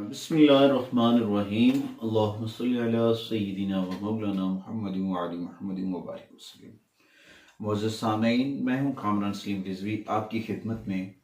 बिस्मिल्लाहिर्रहमानिर्रहीम। अल्लाहुम्मा सल्लि अला सय्यिदिना व मौलाना मुहम्मद व अली मुहम्मद व बारिक वसल्लम। मुअज़्ज़ज़ सामईन, मैं हूं कामरान सलीम रिजवी आपकी खिदमत में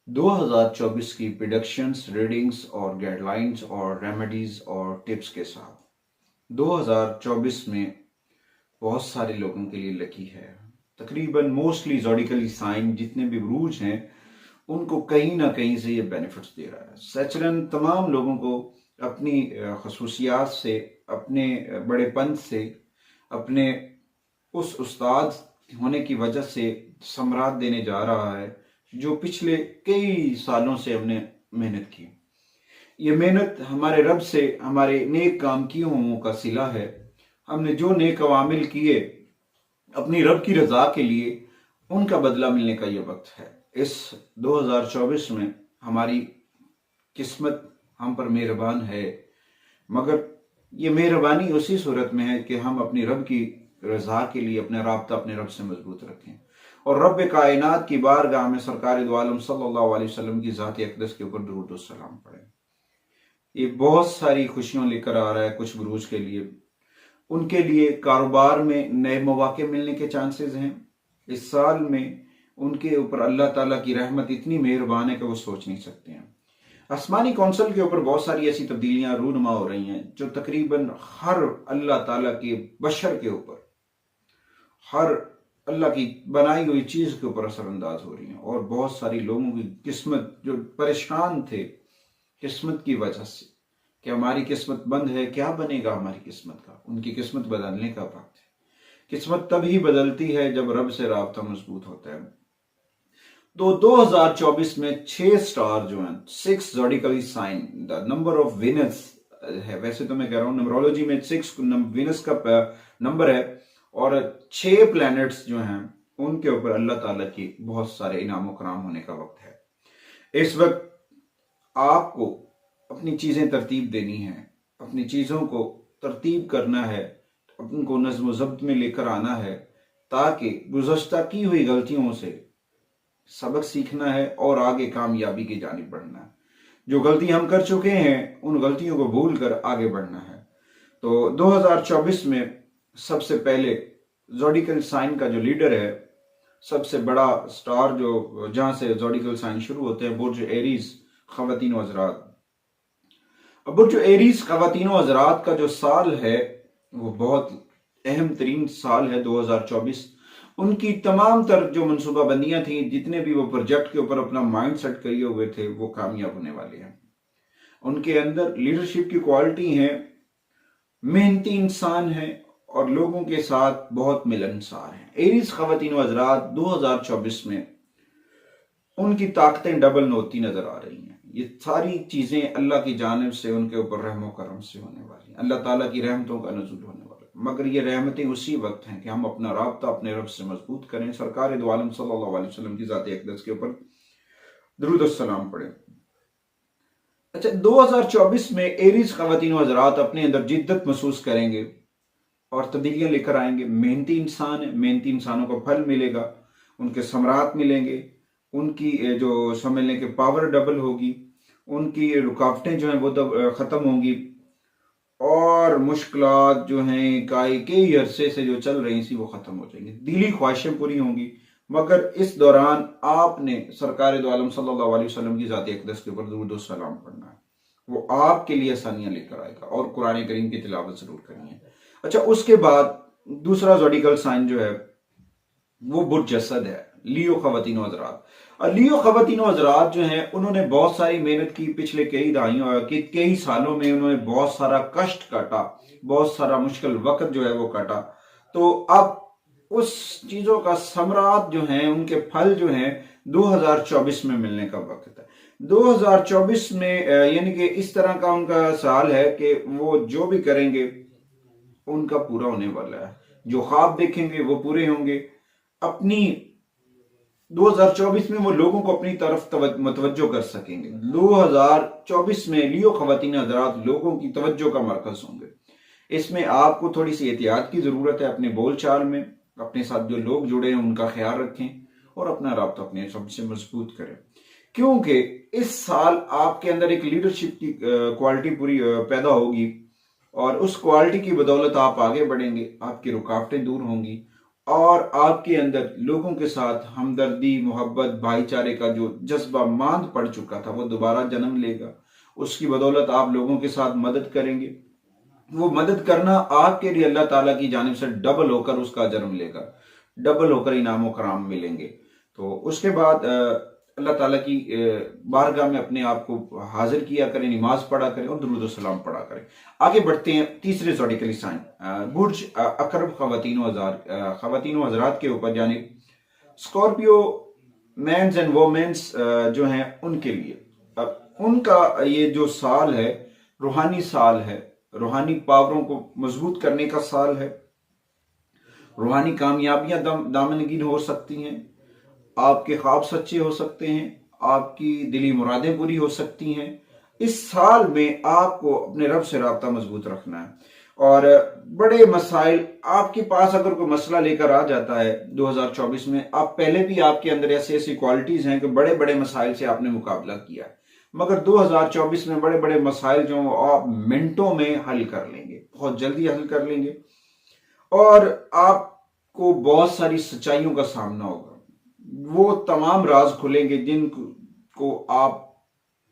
2024 की प्रेडिक्शंस, रीडिंग्स और गाइडलाइंस और रेमेडीज और टिप्स के साथ। 2024 में बहुत सारे लोगों के लिए लकी है। तकरीबन मोस्टली ज़ोडिकली साइन जितने भी बुरूज हैं उनको कहीं ना कहीं से ये बेनिफिट्स दे रहा है। सचरन तमाम लोगों को अपनी खसूसियात से, अपने बड़ेपन से, अपने उस उस्ताद होने की वजह से समरात देने जा रहा है जो पिछले कई सालों से हमने मेहनत की। ये मेहनत हमारे रब से हमारे नेक काम कियों का सिला है। हमने जो नेक अवामिल किए अपनी रब की रजा के लिए, उनका बदला मिलने का ये वक्त है। इस 2024 में हमारी किस्मत हम पर मेहरबान है, मगर ये मेहरबानी उसी सूरत में है कि हम अपनी रब की रजा के लिए अपना राब्ता अपने रब से मजबूत रखें और रब कायनात की बारगाह में सरकार दो आलम सल्लल्लाहु अलैहि वसल्लम की ज़ात अक़दस के ऊपर दुरूद व सलाम पढ़ें। ये बहुत सारी खुशियों लेकर आ रहा है कुछ बुरूज के लिए। उनके लिए कारोबार में नए मौके मिलने के चांसेस हैं। इस साल में उनके ऊपर अल्लाह ताला की रहमत इतनी मेहरबान है कि वो सोच नहीं सकते हैं। आसमानी कौंसल के ऊपर बहुत सारी ऐसी तब्दीलियां रूनुमा हो रही हैं जो तकरीबन हर अल्लाह ताला के बशर के ऊपर, हर अल्लाह की बनाई हुई चीज के ऊपर असरअंदाज हो रही हैं। और बहुत सारी लोगों की किस्मत जो परेशान थे किस्मत की वजह से कि हमारी किस्मत बंद है, क्या बनेगा हमारी किस्मत का, उनकी किस्मत बदलने का वक्त है। किस्मत तभी बदलती है जब रब से राब्ता मजबूत होता है। तो 2024 में 6 स्टार जो हैं, 6 zodiacally sign, the number of winners है। वैसे तो मैं कह रहा हूं न्यूमरोलॉजी में 6 विनर्स का नंबर है और 6 प्लैनेट्स जो हैं उनके ऊपर अल्लाह ताला की बहुत सारे इनाम कराम होने का वक्त है। इस वक्त आपको अपनी चीजें तरतीब देनी है, अपनी चीजों को तरतीब करना है, उनको नज़्म ज़ब्त में लेकर आना है ताकि गुज़श्ता की हुई गलतियों से सबक सीखना है और आगे कामयाबी की जानिब बढ़ना है। जो गलती हम कर चुके हैं उन गलतियों को भूल कर आगे बढ़ना है। तो 2024 में सबसे पहले ज़ोडिकल साइन का जो लीडर है, सबसे बड़ा स्टार जो जहां से ज़ोडिकल साइन शुरू होते हैं, बुर्ज एरीज ख़वातीन व हज़रात। अब बुर्ज एरीज ख़वातीन व हज़रात का जो साल है वो बहुत अहम तरीन साल है 2024। उनकी तमाम तर जो मनसूबाबंदियां थी, जितने भी वो प्रोजेक्ट के ऊपर अपना माइंड सेट किए हुए थे, वो कामयाब होने वाले हैं। उनके अंदर लीडरशिप की क्वालिटी है, मेहनती इंसान है और लोगों के साथ बहुत मिलनसार है। एरीज ख़वातीन व हज़रात 2024 में उनकी ताकतें डबल होती नजर आ रही हैं। ये सारी चीजें अल्लाह की जानिब से उनके ऊपर रहमो करम से होने वाली हैं, अल्लाह ताला की रहमतों का नज़ुल होने वाला है। मगर ये रहमतें उसी वक्त हैं कि हम अपना राब्ता अपने रब से मजबूत करें, सरकार दो आलम सल्लल्लाहु अलैहि वसल्लम की ज़ात अक़दस के ऊपर दुरूद व सलाम पढ़ें। अच्छा, 2024 में एरीज ख़वातीन व हज़रात अपने अंदर जिद्दत महसूस करेंगे और तब्दीलियां लेकर आएंगे। मेहनती इंसान है, मेहनती इंसानों को फल मिलेगा, उनके समरात मिलेंगे, उनकी जो समझने के पावर डबल होगी, उनकी रुकावटें जो हैं वो खत्म होंगी और मुश्किलात जो हैं कई अरसे से जो चल रही थी वो खत्म हो जाएंगी, दिली ख्वाहिशें पूरी होंगी। मगर इस दौरान आपने सरकार दो आलम सल्लल्लाहु अलैहि वसल्लम की ज़ात अक़दस के ऊपर दुरूद व सलाम पढ़ना है। वो आपके लिए आसानियां लेकर आएगा और कुरान करीम की तिलावत जरूर करनी है। अच्छा, उसके बाद दूसरा ज़ोडिकल साइन जो है वो बुर्ज असद है, लियो ख़वातीन व हज़रात। लियो ख़वातीन व हज़रात जो हैं उन्होंने बहुत सारी मेहनत की पिछले कई सालों में। उन्होंने बहुत सारा कष्ट काटा, बहुत सारा मुश्किल वक्त जो है वो काटा। तो अब उस चीजों का समरात जो है, उनके फल जो हैं 2024 में मिलने का वक्त है। 2024 में यानी कि इस तरह का उनका साल है कि वो जो भी करेंगे उनका पूरा होने वाला है, जो ख्वाब देखेंगे वो पूरे होंगे। अपनी 2024 में वो लोगों को अपनी तरफ मतवज्जो कर सकेंगे। 2024 में लियो ख़वातीन हज़रात लोगों की तवज्जो का मरकज होंगे। इसमें आपको थोड़ी सी एहतियात की जरूरत है। अपने बोलचाल में अपने साथ जो लोग जुड़े हैं उनका ख्याल रखें और अपना राब्ता अपने सबसे मजबूत करें। क्योंकि इस साल आपके अंदर एक लीडरशिप की क्वालिटी पूरी पैदा होगी, और उस क्वालिटी की बदौलत आप आगे बढ़ेंगे, आपकी रुकावटें दूर होंगी, और आपके अंदर लोगों के साथ हमदर्दी, मोहब्बत, भाईचारे का जो जज्बा मांद पड़ चुका था वो दोबारा जन्म लेगा। उसकी बदौलत आप लोगों के साथ मदद करेंगे, वो मदद करना आपके लिए अल्लाह ताला की जानिब से डबल होकर उसका जन्म लेगा, डबल होकर इनाम कराम मिलेंगे। तो उसके बाद अल्लाह ताला की बारगाह में अपने आप को हाजिर किया करें, नमाज पढ़ा करें और दुरूद सलाम पढ़ा करें। आगे बढ़ते हैं तीसरे ज़ोडिकल साइन, बुर्ज अकरब ख़वातीन व हज़रात के ऊपर, यानी स्कॉर्पियो मैंस एंड वोमेंस जो हैं उनके लिए उनका ये जो साल है रूहानी साल है, रूहानी पावरों को मजबूत करने का साल है। रूहानी कामयाबियां दामनगीर हो सकती हैं, आपके ख्वाब सच्चे हो सकते हैं, आपकी दिली मुरादें पूरी हो सकती हैं। इस साल में आपको अपने रब से राब्ता मजबूत रखना है, और बड़े मसाइल आपके पास अगर कोई मसला लेकर आ जाता है 2024 में, आप पहले भी आपके अंदर ऐसी ऐसी क्वालिटीज हैं कि बड़े बड़े मसाइल से आपने मुकाबला किया है, मगर 2024 में बड़े बड़े मसाइल जो आप मिनटों में हल कर लेंगे, बहुत जल्दी हल कर लेंगे, और आपको बहुत सारी सच्चाइयों का सामना होगा। वो तमाम राज खुलेंगे जिनको आप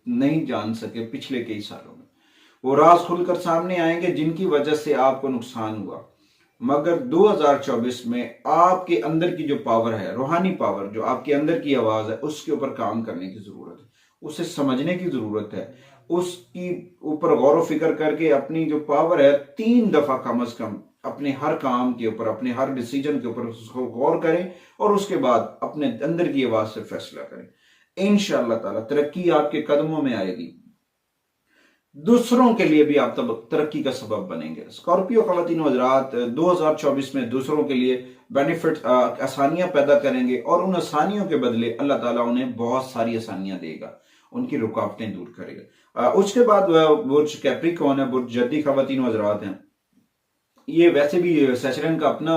नहीं जान सके पिछले कई सालों में, वो राज खुलकर सामने आएंगे जिनकी वजह से आपको नुकसान हुआ। मगर 2024 में आपके अंदर की जो पावर है, रूहानी पावर जो आपके अंदर की आवाज है, उसके ऊपर काम करने की जरूरत है, उसे समझने की जरूरत है, उसकी ऊपर गौर व फिक्र करके अपनी जो पावर है 3 दफा कम अज कम अपने हर काम के ऊपर, अपने हर डिसीजन के ऊपर उसको गौर करें, और उसके बाद अपने अंदर की आवाज से फैसला करें। इंशाअल्लाह ताला तरक्की आपके कदमों में आएगी, दूसरों के लिए भी आप तब तरक्की का सबब बनेंगे। स्कॉर्पियो ख़वातीन व हज़रात 2024 में दूसरों के लिए बेनिफिट, आसानियां पैदा करेंगे, और उन आसानियों के बदले अल्लाह ताला उन्हें बहुत सारी आसानियां देगा, उनकी रुकावटें दूर करेगा। उसके बाद बुर्ज कैप्रिकॉर्न है, बुर्ज जद्दी ख़वातीन व हज़रात हैं। ये वैसे भी सैचरन का अपना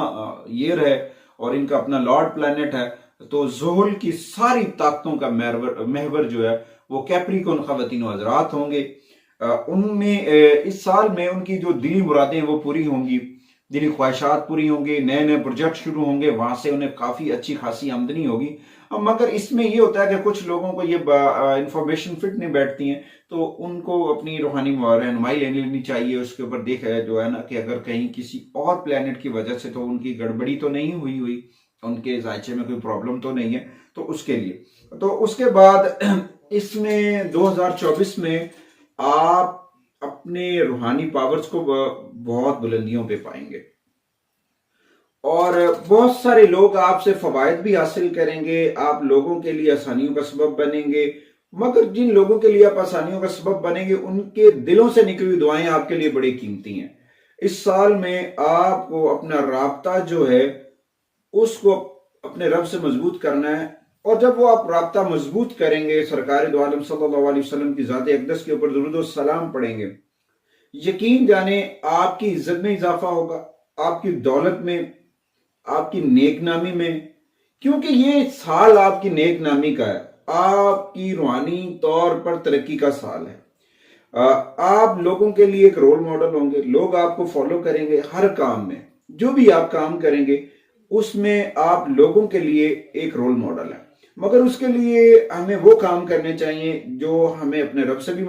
ईयर है और इनका अपना लॉर्ड प्लैनेट है, तो ज़ुहुल की सारी ताकतों का महवर जो है वो कैप्रिकॉर्न ख़वातीन व हज़रात होंगे। उनमें इस साल में उनकी जो दिली मुरादें वो पूरी होंगी, दिली ख्वाहिशात पूरी होंगी, नए नए प्रोजेक्ट शुरू होंगे, वहां से उन्हें काफी अच्छी खासी आमदनी होगी। मगर इसमें ये होता है कि कुछ लोगों को ये इंफॉर्मेशन फिट नहीं बैठती हैं, तो उनको अपनी रूहानी रहनुमाई लेनी चाहिए। उसके ऊपर देखा है जो है ना कि अगर कहीं किसी और प्लेनेट की वजह से तो उनकी गड़बड़ी तो नहीं हुई उनके जायचे में कोई प्रॉब्लम तो नहीं है, तो उसके लिए। तो उसके बाद इसमें 2024 में आप अपने रूहानी पावर्स को बहुत बुलंदियों पे पाएंगे, और बहुत सारे लोग आपसे फवायद भी हासिल करेंगे, आप लोगों के लिए आसानियों का सबब बनेंगे। मगर जिन लोगों के लिए आप आसानियों का सबब बनेंगे, उनके दिलों से निकली हुई दुआएं आपके लिए बड़ी कीमती हैं। इस साल में आपको अपना राब्ता जो है उसको अपने रब से मजबूत करना है, और जब वो आप राब्ता मजबूत करेंगे, सरकार दो आलम सल्लल्लाहु अलैहि वसल्लम की ज़ात अक़दस के ऊपर दुरूद व सलाम पढ़ेंगे, यकीन जाने आपकी इज्जत में इजाफा होगा, आपकी दौलत में, आपकी नेकनामी में, क्योंकि ये साल आपकी नेकनामी का है, आपकी रूहानी तौर पर तरक्की का साल है। आप लोगों के लिए एक रोल मॉडल होंगे, लोग आपको फॉलो करेंगे हर काम में, जो भी आप काम करेंगे उसमें आप लोगों के लिए एक रोल मॉडल है। मगर उसके लिए हमें वो काम करने चाहिए जो हमें अपने रब से भी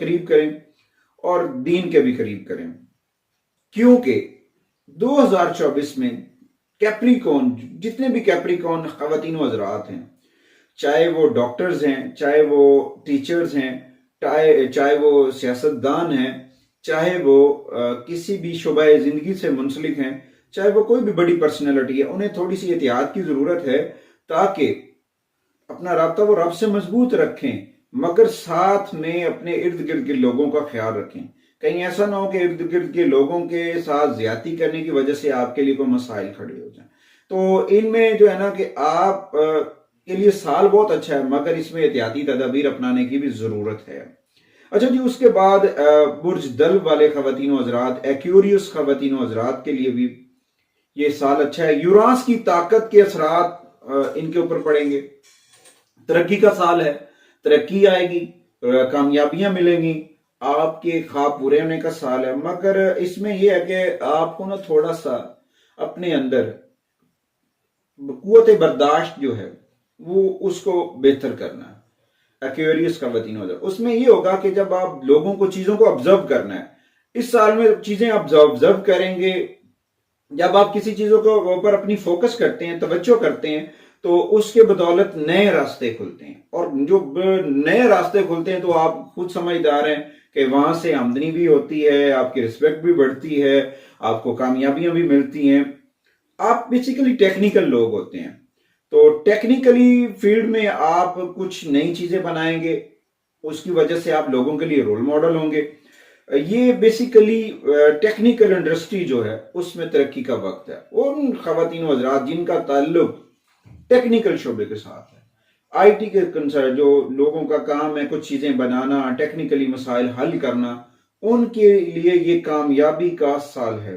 करीब करें और दीन के भी करीब करें, क्योंकि 2024 में कैप्रिकॉर्न, जितने भी कैप्रिकॉर्न ख़वातीन व हज़रात हैं, चाहे वो डॉक्टर्स हैं, चाहे वो टीचर्स हैं, चाहे वो सियासतदान हैं, चाहे वो किसी भी शुबा जिंदगी से मुंसलिक हैं, चाहे वो कोई भी बड़ी पर्सनैलिटी है, उन्हें थोड़ी सी एहतियात की जरूरत है ताकि अपना राब्ता वो रब से मजबूत रखें, मगर साथ में अपने इर्द गिर्द के लोगों का ख्याल रखें। कहीं ऐसा ना हो कि इर्द गिर्द के लोगों के साथ ज्यादती करने की वजह से आपके लिए कोई मसाइल खड़े हो जाए। तो इनमें जो है ना कि आप के लिए साल बहुत अच्छा है, मगर इसमें एहतियाती तदाबीर अपनाने की भी जरूरत है। अच्छा जी, उसके बाद बुर्ज दल वाले ख़वातीन व हज़रात, एक्यूरियस ख़वातीन व हज़रात के लिए भी ये साल अच्छा है। यूरांस की ताकत के असरात इनके ऊपर पड़ेंगे। तरक्की का साल है, ترقی آئے گی، کامیابیاں ملیں گی، آپ کے خواب پورے ہونے کا سال ہے۔ مگر اس میں یہ ہے کہ آپ کو نا تھوڑا سا اپنے اندر قوت برداشت جو ہے وہ اس کو بہتر کرنا ہے۔ ایکویریس کا وطین ہو جائے، اس میں یہ ہوگا کہ جب آپ لوگوں کو چیزوں کو آبزرو کرنا ہے، اس سال میں چیزیں آبزرو کریں گے، جب آپ کسی چیزوں کے اوپر اپنی فوکس کرتے ہیں، توجہ کرتے ہیں، تو اس کے بدولت نئے راستے کھلتے ہیں، اور جو نئے راستے کھلتے ہیں تو آپ خود سمجھدار ہیں کہ وہاں سے آمدنی بھی ہوتی ہے، آپ کی رسپیکٹ بھی بڑھتی ہے، آپ کو کامیابیاں بھی ملتی ہیں۔ آپ بیسیکلی ٹیکنیکل لوگ ہوتے ہیں، تو ٹیکنیکلی فیلڈ میں آپ کچھ نئی چیزیں بنائیں گے، اس کی وجہ سے آپ لوگوں کے لیے رول ماڈل ہوں گے۔ یہ بیسیکلی ٹیکنیکل انڈسٹری جو ہے اس میں ترقی کا وقت ہے۔ ان خواتین و حضرات جن کا تعلق ٹیکنیکل شعبے کے ساتھ ہے، آئی ٹی کے کنسرن، جو لوگوں کا کام ہے کچھ چیزیں بنانا، ٹیکنیکلی مسائل حل کرنا، ان کے لیے یہ کامیابی کا سال ہے۔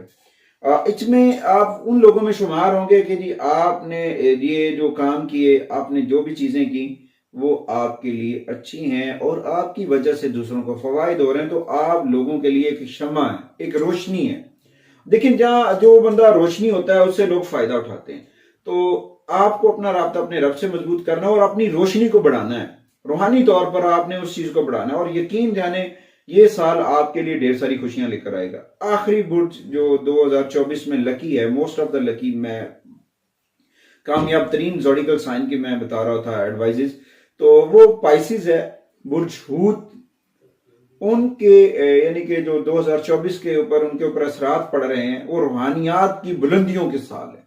اس میں آپ ان لوگوں میں شمار ہوں گے کہ جی آپ نے یہ جو کام کیے، آپ نے جو بھی چیزیں کی وہ آپ کے لیے اچھی ہیں اور آپ کی وجہ سے دوسروں کو فوائد ہو رہے ہیں، تو آپ لوگوں کے لیے ایک شمع ہے، ایک روشنی ہے۔ لیکن جہاں جو بندہ روشنی ہوتا ہے اس سے لوگ فائدہ اٹھاتے ہیں، تو آپ کو اپنا رابطہ اپنے رب سے مضبوط کرنا اور اپنی روشنی کو بڑھانا ہے، روحانی طور پر آپ نے اس چیز کو بڑھانا ہے، اور یقین جانے یہ سال آپ کے لیے ڈھیر ساری خوشیاں لے کر آئے گا۔ آخری برج جو 2024 میں لکی ہے، موسٹ آف دا لکی، میں کامیاب ترین زوڈیکل سائن کی میں بتا رہا تھا ایڈوائزز، تو وہ پائسز ہے، برج ہوت، ان کے یعنی کہ جو 2024 کے اوپر ان کے اوپر اثرات پڑ رہے ہیں وہ روحانیات کی بلندیوں کے سال ہے۔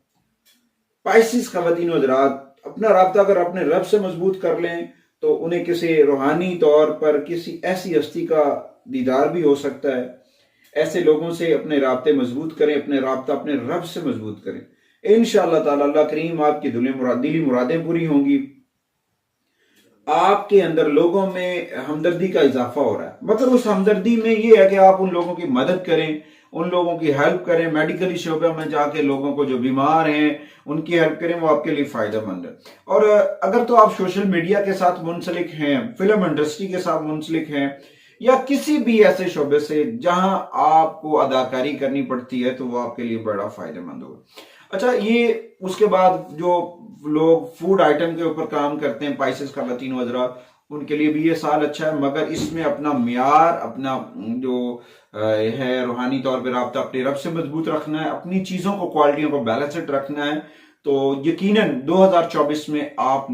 پائسز خواتین و حضرات اپنا رابطہ اگر اپنے رب سے مضبوط کر لیں تو انہیں کسی روحانی طور پر کسی ایسی ہستی کا دیدار بھی ہو سکتا ہے۔ ایسے لوگوں سے اپنے رابطے مضبوط کریں، اپنے رابطہ اپنے رب سے مضبوط کریں، انشاءاللہ تعالی اللہ کریم آپ کی دلی مرادیں پوری ہوں گی۔ آپ کے اندر لوگوں میں ہمدردی کا اضافہ ہو رہا ہے، مگر اس ہمدردی میں یہ ہے کہ آپ ان لوگوں کی مدد کریں، ان لوگوں کی ہیلپ کریں، میڈیکلی شعبے میں جا کے لوگوں کو جو بیمار ہیں ان کی ہیلپ کریں، وہ آپ کے لیے فائدہ مند ہے۔ اور اگر تو آپ سوشل میڈیا کے ساتھ منسلک ہیں، فلم انڈسٹری کے ساتھ منسلک ہیں، یا کسی بھی ایسے شعبے سے جہاں آپ کو اداکاری کرنی پڑتی ہے، تو وہ آپ کے لیے بڑا فائدہ مند ہوگا۔ اچھا، یہ اس کے بعد جو لوگ فوڈ آئٹم کے اوپر کام کرتے ہیں، پائسز خواتین و حضرات، ان کے لیے بھی یہ سال اچھا ہے، مگر اس میں اپنا معیار، اپنا جو ہے روحانی طور پہ رابطہ اپنے رب سے مضبوط رکھنا ہے، اپنی چیزوں کو، کوالٹیوں کو بیلنسڈ رکھنا ہے، تو یقیناً 2024 میں آپ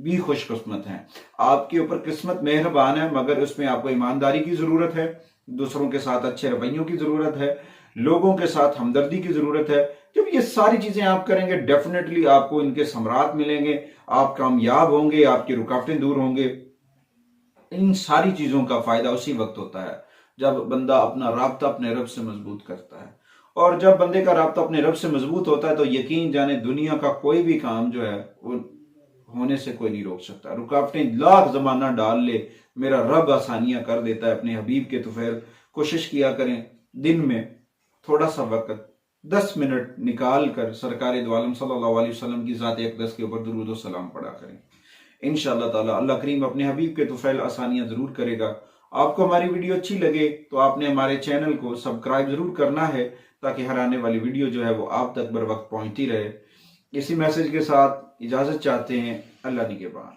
بھی خوش قسمت ہیں۔ آپ کے اوپر قسمت مہربان ہے، مگر اس میں آپ کو ایمانداری کی ضرورت ہے، دوسروں کے ساتھ اچھے رویوں کی ضرورت ہے، لوگوں کے ساتھ ہمدردی کی ضرورت ہے۔ جب یہ ساری چیزیں آپ کریں گے، ڈیفینیٹلی آپ کو ان کے ثمرات ملیں گے، آپ کامیاب ہوں گے، آپ کی رکاوٹیں دور ہوں گے۔ ان ساری چیزوں کا فائدہ اسی وقت ہوتا ہے جب بندہ اپنا رابطہ اپنے رب سے مضبوط کرتا ہے، اور جب بندے کا رابطہ اپنے رب سے مضبوط ہوتا ہے تو یقین جانے دنیا کا کوئی بھی کام جو ہے وہ ہونے سے کوئی نہیں روک سکتا۔ رکاوٹیں لاکھ زمانہ ڈال لے، میرا رب آسانیاں کر دیتا ہے۔ اپنے حبیب کے طفیل کوشش کیا کریں، دن میں تھوڑا سا وقت 10 منٹ نکال کر سرکار دو عالم صلی اللہ علیہ وسلم کی ذات اقدس کے اوپر درود و سلام پڑھا کریں۔ انشاءاللہ تعالی اللہ کریم اپنے حبیب کے طفیل آسانیاں ضرور کرے گا۔ آپ کو ہماری ویڈیو اچھی لگے تو آپ نے ہمارے چینل کو سبسکرائب ضرور کرنا ہے، تاکہ ہر آنے والی ویڈیو جو ہے وہ آپ تک بر وقت پہنچتی رہے۔ اسی میسج کے ساتھ اجازت چاہتے ہیں، اللہ نگہبان۔